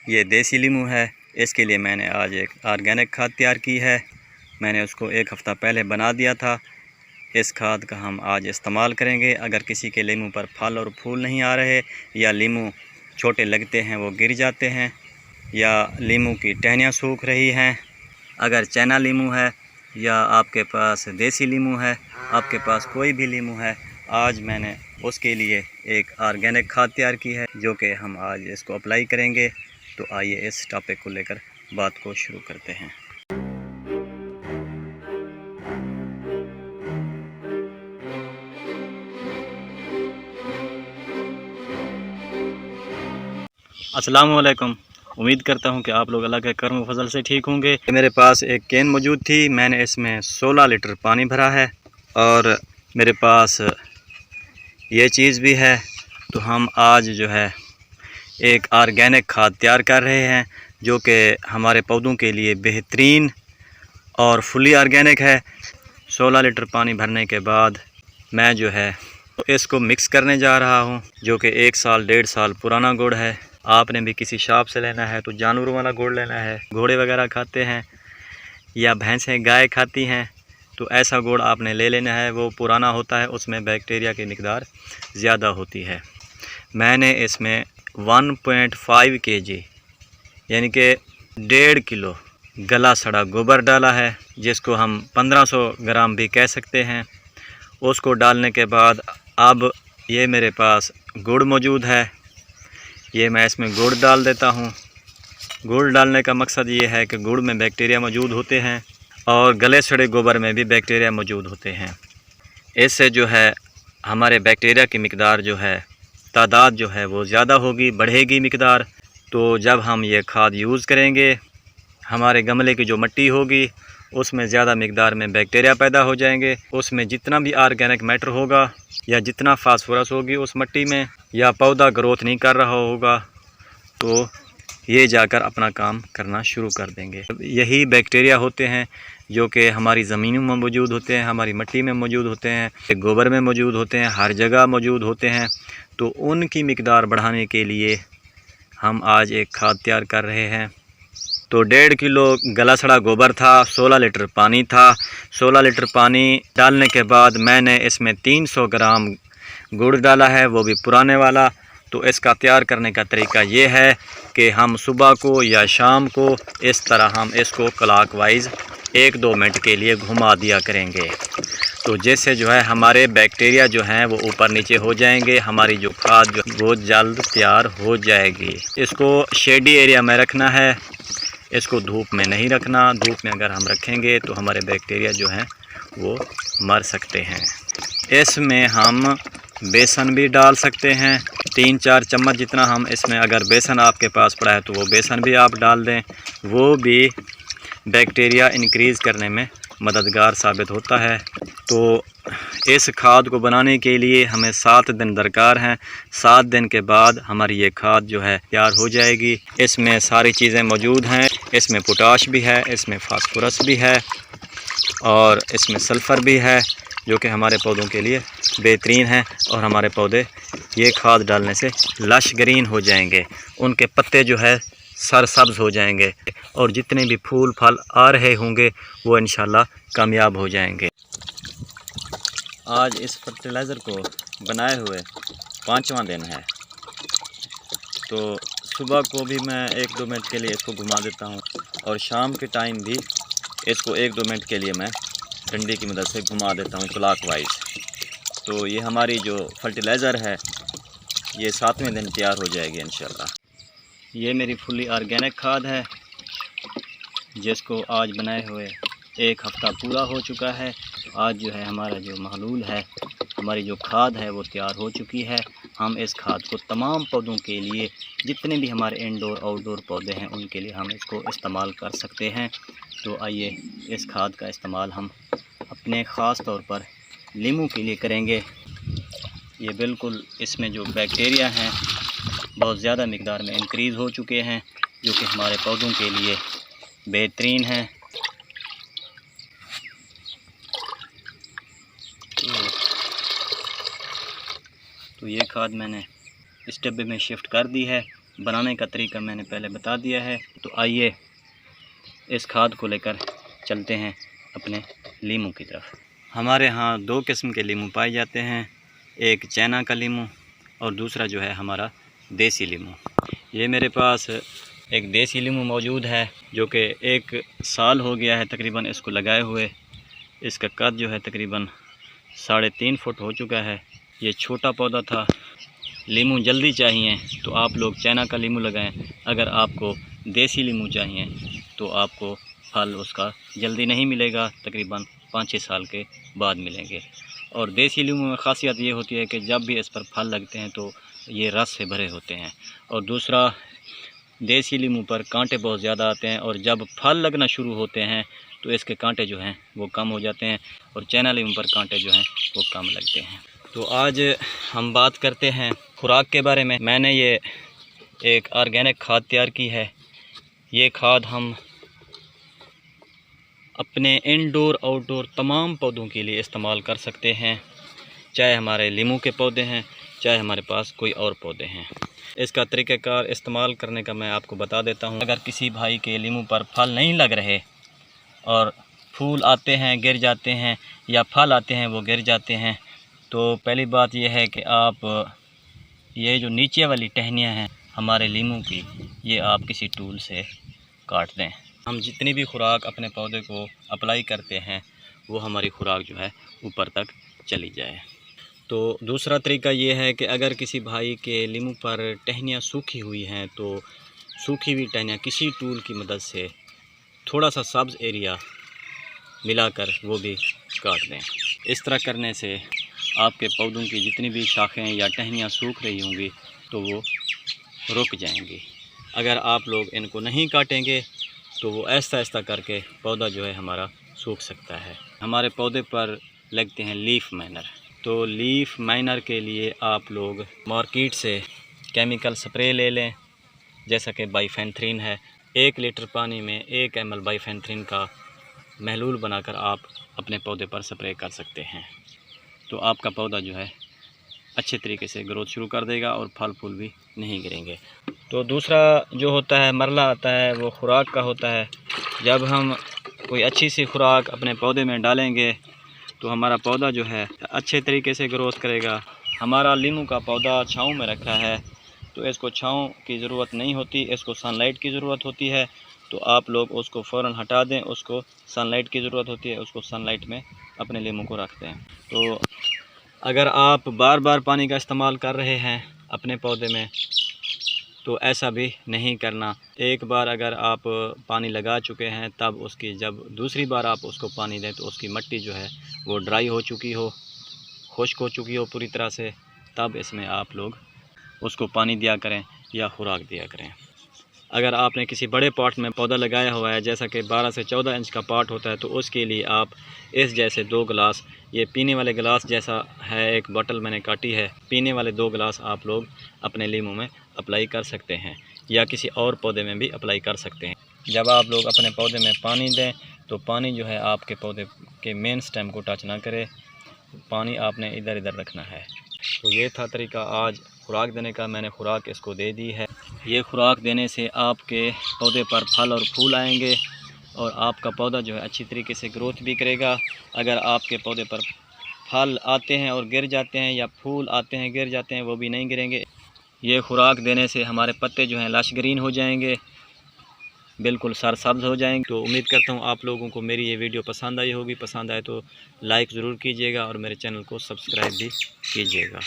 ये देसी लीमू है। इसके लिए मैंने आज एक ऑर्गेनिक खाद तैयार की है। मैंने उसको एक हफ़्ता पहले बना दिया था। इस खाद का हम आज इस्तेमाल करेंगे। अगर किसी के लीमू पर फल और फूल नहीं आ रहे या लीमू छोटे लगते हैं, वो गिर जाते हैं, या लीमू की टहनियाँ सूख रही हैं, अगर चाइना लीमू है या आपके पास देसी लीमू है, आपके पास कोई भी लीमू है, आज मैंने उसके लिए एक ऑर्गेनिक खाद तैयार की है जो कि हम आज इसको अप्लाई करेंगे। तो आइए इस टॉपिक को लेकर बात को शुरू करते हैं। अस्सलाम वालेकुम। उम्मीद करता हूं कि आप लोग अल्लाह के करम फजल से ठीक होंगे। मेरे पास एक कैन मौजूद थी। मैंने इसमें 16 लीटर पानी भरा है और मेरे पास ये चीज़ भी है। तो हम आज जो है एक ऑर्गेनिक खाद तैयार कर रहे हैं जो कि हमारे पौधों के लिए बेहतरीन और फुली ऑर्गेनिक है। 16 लीटर पानी भरने के बाद मैं जो है इसको मिक्स करने जा रहा हूं, जो कि 1 साल 1.5 साल पुराना गुड़ है। आपने भी किसी शॉप से लेना है तो जानवरों वाला गुड़ लेना है। घोड़े वगैरह खाते हैं या भैंसें गाय खाती हैं, तो ऐसा गुड़ आपने ले लेना है। वो पुराना होता है, उसमें बैक्टीरिया की मिकदार ज़्यादा होती है। मैंने इसमें 1.5 kg यानी कि 1.5 किलो गला सड़ा गोबर डाला है, जिसको हम 1500 ग्राम भी कह सकते हैं। उसको डालने के बाद अब ये मेरे पास गुड़ मौजूद है। ये मैं इसमें गुड़ डाल देता हूँ। गुड़ डालने का मकसद ये है कि गुड़ में बैक्टीरिया मौजूद होते हैं और गले सड़े गोबर में भी बैक्टीरिया मौजूद होते हैं। इससे जो है हमारे बैक्टीरिया की मिकदार जो है, तादाद जो है वो ज़्यादा होगी, बढ़ेगी मिकदार। तो जब हम ये खाद यूज़ करेंगे, हमारे गमले की जो मिट्टी होगी उसमें ज़्यादा मिकदार में बैक्टीरिया पैदा हो जाएंगे। उसमें जितना भी ऑर्गेनिक मैटर होगा या जितना फास्फोरस होगी उस मिट्टी में, या पौधा ग्रोथ नहीं कर रहा होगा, तो ये जाकर अपना काम करना शुरू कर देंगे। यही बैक्टीरिया होते हैं जो कि हमारी ज़मीनों में मौजूद होते हैं, हमारी मिट्टी में मौजूद होते हैं, गोबर में मौजूद होते हैं, हर जगह मौजूद होते हैं। तो उनकी मिकदार बढ़ाने के लिए हम आज एक खाद तैयार कर रहे हैं। तो 1.5 किलो गला सड़ा गोबर था, 16 लीटर पानी था। 16 लीटर पानी डालने के बाद मैंने इसमें 300 ग्राम गुड़ डाला है, वो भी पुराने वाला। तो इसका तैयार करने का तरीका ये है कि हम सुबह को या शाम को इस तरह हम इसको क्लॉकवाइज 1-2 मिनट के लिए घुमा दिया करेंगे। तो जैसे जो है हमारे बैक्टीरिया जो हैं वो ऊपर नीचे हो जाएंगे, हमारी जो खाद जो वो जल्द तैयार हो जाएगी। इसको शेडी एरिया में रखना है, इसको धूप में नहीं रखना। धूप में अगर हम रखेंगे तो हमारे बैक्टीरिया जो हैं वो मर सकते हैं। इसमें हम बेसन भी डाल सकते हैं, 3-4 चम्मच जितना हम इसमें, अगर बेसन आपके पास पड़ा है तो वो बेसन भी आप डाल दें। वो भी बैक्टीरिया इंक्रीज़ करने में मददगार साबित होता है। तो इस खाद को बनाने के लिए हमें 7 दिन दरकार हैं। 7 दिन के बाद हमारी ये खाद जो है तैयार हो जाएगी। इसमें सारी चीज़ें मौजूद हैं। इसमें पोटाश भी है, इसमें फास्फोरस भी है और इसमें सल्फ़र भी है, जो कि हमारे पौधों के लिए बेहतरीन है। और हमारे पौधे ये खाद डालने से लश ग्रीन हो जाएंगे, उनके पत्ते जो है सरसब्ज़ हो जाएंगे और जितने भी फूल फल आ रहे होंगे वो इंशाल्लाह कामयाब हो जाएंगे। आज इस फर्टिलाइज़र को बनाए हुए 5वां दिन है। तो सुबह को भी मैं 1-2 मिनट के लिए इसको घुमा देता हूँ और शाम के टाइम भी इसको 1-2 मिनट के लिए मैं डंडे की मदद से घुमा देता हूँ क्लॉकवाइज। तो ये हमारी जो फर्टिलाइज़र है ये 7वें दिन तैयार हो जाएगी इंशाल्लाह। ये मेरी फुली ऑर्गेनिक खाद है, जिसको आज बनाए हुए 1 हफ़्ता पूरा हो चुका है। आज जो है हमारा जो महलूल है, हमारी जो खाद है वो तैयार हो चुकी है। हम इस खाद को तमाम पौधों के लिए, जितने भी हमारे इंडोर आउटडोर पौधे हैं उनके लिए हम इसको इस्तेमाल कर सकते हैं। तो आइए इस खाद का इस्तेमाल हम अपने ख़ास तौर पर लीमू के लिए करेंगे। ये बिल्कुल इसमें जो बैक्टीरिया हैं बहुत ज़्यादा मिकदार में इंक्रीज़ हो चुके हैं, जो कि हमारे पौधों के लिए बेहतरीन है। तो ये खाद मैंने इस डब्बे में शिफ्ट कर दी है। बनाने का तरीका मैंने पहले बता दिया है। तो आइए इस खाद को लेकर चलते हैं अपने लीमू की तरफ। हमारे यहाँ 2 किस्म के लीमू पाए जाते हैं, एक चाइना का लीमू और दूसरा जो है हमारा देसी लीमू। ये मेरे पास एक देसी लीमू मौजूद है जो कि 1 साल हो गया है तकरीबन इसको लगाए हुए। इसका कद जो है तकरीबन 3.5 फुट हो चुका है। ये छोटा पौधा था। लीमू जल्दी चाहिए तो आप लोग चाइना का लीमू लगाएं। अगर आपको देसी लीमू चाहिए तो आपको फल उसका जल्दी नहीं मिलेगा, तकरीबन 5-6 साल के बाद मिलेंगे। और देसी लीमू में ख़ासियत ये होती है कि जब भी इस पर फल लगते हैं तो ये रस से भरे होते हैं। और दूसरा, देसी लीमू पर कांटे बहुत ज़्यादा आते हैं और जब फल लगना शुरू होते हैं तो इसके कांटे जो हैं वो कम हो जाते हैं और चाइना लीमू पर कांटे जो हैं वो कम लगते हैं। तो आज हम बात करते हैं खुराक के बारे में। मैंने ये एक ऑर्गेनिक खाद तैयार की है। ये खाद हम अपने इंडोर आउटडोर तमाम पौधों के लिए इस्तेमाल कर सकते हैं, चाहे हमारे लीमू के पौधे हैं, चाहे हमारे पास कोई और पौधे हैं। इसका तरीक़ाकार इस्तेमाल करने का मैं आपको बता देता हूँ। अगर किसी भाई के लीमू पर फल नहीं लग रहे और फूल आते हैं गिर जाते हैं या फल आते हैं वो गिर जाते हैं, तो पहली बात यह है कि आप ये जो नीचे वाली टहनियाँ हैं हमारे लीमू की, ये आप किसी टूल से काट दें। हम जितनी भी खुराक अपने पौधे को अप्लाई करते हैं वो हमारी खुराक जो है ऊपर तक चली जाए। तो दूसरा तरीका ये है कि अगर किसी भाई के लीमू पर टहनियाँ सूखी हुई हैं तो सूखी हुई टहनियाँ किसी टूल की मदद से थोड़ा सा सब्ज़ एरिया मिलाकर वो भी काट दें। इस तरह करने से आपके पौधों की जितनी भी शाखें या टहनियाँ सूख रही होंगी तो वो रुक जाएंगी। अगर आप लोग इनको नहीं काटेंगे तो वो ऐसा ऐसा करके पौधा जो है हमारा सूख सकता है। हमारे पौधे पर लगते हैं लीफ माइनर। तो लीफ माइनर के लिए आप लोग मार्केट से केमिकल स्प्रे ले लें, जैसा कि बाइफेंथ्रीन है। 1 लीटर पानी में 1 ml बाइफेंथ्रीन का महलूल बनाकर आप अपने पौधे पर स्प्रे कर सकते हैं। तो आपका पौधा जो है अच्छे तरीके से ग्रोथ शुरू कर देगा और फल फूल भी नहीं गिरेंगे। तो दूसरा जो होता है मरला आता है, वो खुराक का होता है। जब हम कोई अच्छी सी खुराक अपने पौधे में डालेंगे तो हमारा पौधा जो है अच्छे तरीके से ग्रोथ करेगा। हमारा लीमू का पौधा छाँव में रखा है तो इसको छाँव की ज़रूरत नहीं होती, इसको सनलाइट की ज़रूरत होती है। तो आप लोग उसको फ़ौरन हटा दें, उसको सनलाइट की ज़रूरत होती है, उसको सनलाइट में अपने लीमू को रख दें। तो अगर आप बार बार पानी का इस्तेमाल कर रहे हैं अपने पौधे में तो ऐसा भी नहीं करना। एक बार अगर आप पानी लगा चुके हैं तब उसकी जब दूसरी बार आप उसको पानी दें तो उसकी मिट्टी जो है वो ड्राई हो चुकी हो, खुश्क हो चुकी हो पूरी तरह से, तब इसमें आप लोग उसको पानी दिया करें या खुराक दिया करें। अगर आपने किसी बड़े पॉट में पौधा लगाया हुआ है, जैसा कि 12 से 14 इंच का पॉट होता है, तो उसके लिए आप इस जैसे 2 गिलास, ये पीने वाले गिलास जैसा है, एक बोतल मैंने काटी है, पीने वाले 2 गिलास आप लोग अपने लीमू में अप्लाई कर सकते हैं या किसी और पौधे में भी अप्लाई कर सकते हैं। जब आप लोग अपने पौधे में पानी दें तो पानी जो है आपके पौधे के मेन स्टेम को टच ना करे, पानी आपने इधर इधर रखना है। तो ये था तरीका आज खुराक देने का। मैंने खुराक इसको दे दी है। ये खुराक देने से आपके पौधे पर फल और फूल आएंगे और आपका पौधा जो है अच्छी तरीके से ग्रोथ भी करेगा। अगर आपके पौधे पर फल आते हैं और गिर जाते हैं या फूल आते हैं गिर जाते हैं, वो भी नहीं गिरेंगे। ये खुराक देने से हमारे पत्ते जो हैं लश ग्रीन हो जाएंगे, बिल्कुल सरसब्ज हो जाएंगे। तो उम्मीद करता हूँ आप लोगों को मेरी ये वीडियो पसंद आई होगी। पसंद आए तो लाइक ज़रूर कीजिएगा और मेरे चैनल को सब्सक्राइब भी कीजिएगा।